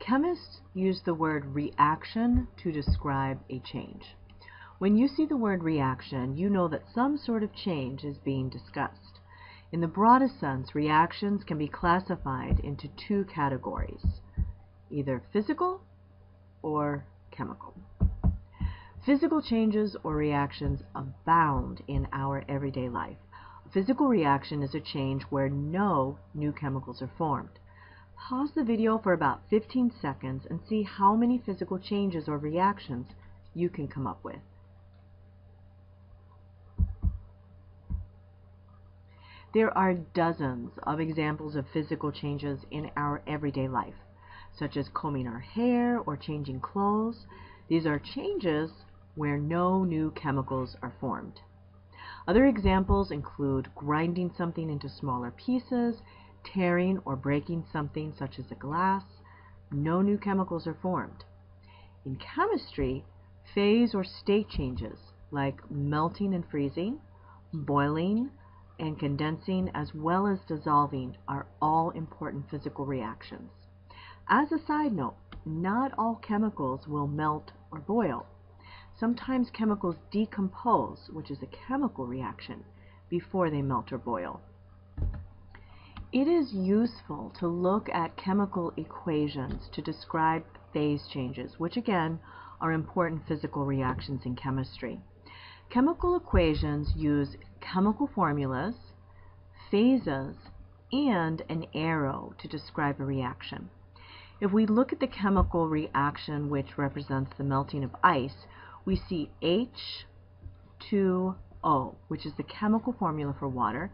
Chemists use the word reaction to describe a change. When you see the word reaction, you know that some sort of change is being discussed. In the broadest sense, reactions can be classified into two categories, either physical or chemical. Physical changes or reactions abound in our everyday life. A physical reaction is a change where no new chemicals are formed. Pause the video for about 15 seconds and see how many physical changes or reactions you can come up with. There are dozens of examples of physical changes in our everyday life, such as combing our hair or changing clothes. These are changes where no new chemicals are formed. Other examples include grinding something into smaller pieces, tearing or breaking something such as a glass. No new chemicals are formed. In chemistry, phase or state changes like melting and freezing, boiling, and condensing, as well as dissolving, are all important physical reactions. As a side note, not all chemicals will melt or boil. Sometimes chemicals decompose, which is a chemical reaction, before they melt or boil. It is useful to look at chemical equations to describe phase changes, which again are important physical reactions in chemistry. Chemical equations use chemical formulas, phases, and an arrow to describe a reaction. If we look at the chemical reaction which represents the melting of ice, we see H2O, which is the chemical formula for water,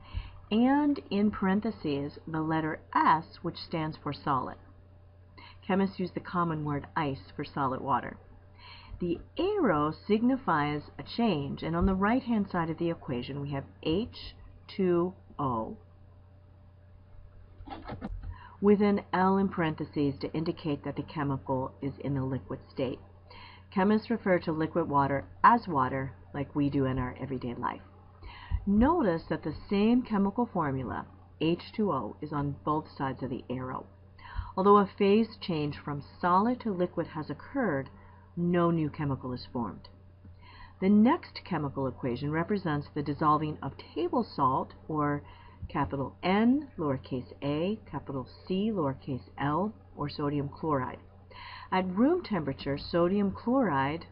and in parentheses the letter S, which stands for solid. Chemists use the common word ice for solid water. The arrow signifies a change, and on the right-hand side of the equation we have H2O with an L in parentheses to indicate that the chemical is in a liquid state. Chemists refer to liquid water as water, like we do in our everyday life. Notice that the same chemical formula, H2O, is on both sides of the arrow. Although a phase change from solid to liquid has occurred, no new chemical is formed. The next chemical equation represents the dissolving of table salt, or capital N, lowercase a, capital C, lowercase l, or sodium chloride. At room temperature, sodium chloride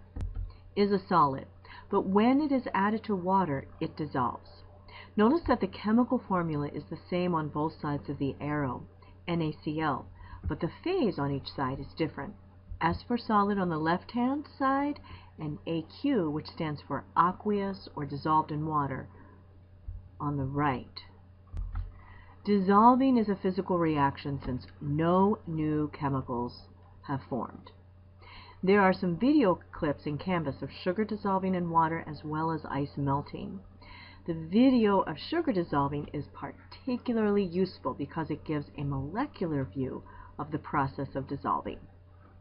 is a solid, but when it is added to water, it dissolves. Notice that the chemical formula is the same on both sides of the arrow, NaCl, but the phase on each side is different. S for solid on the left-hand side, and AQ, which stands for aqueous or dissolved in water, on the right. Dissolving is a physical reaction since no new chemicals have formed. There are some video clips in Canvas of sugar dissolving in water as well as ice melting. The video of sugar dissolving is particularly useful because it gives a molecular view of the process of dissolving.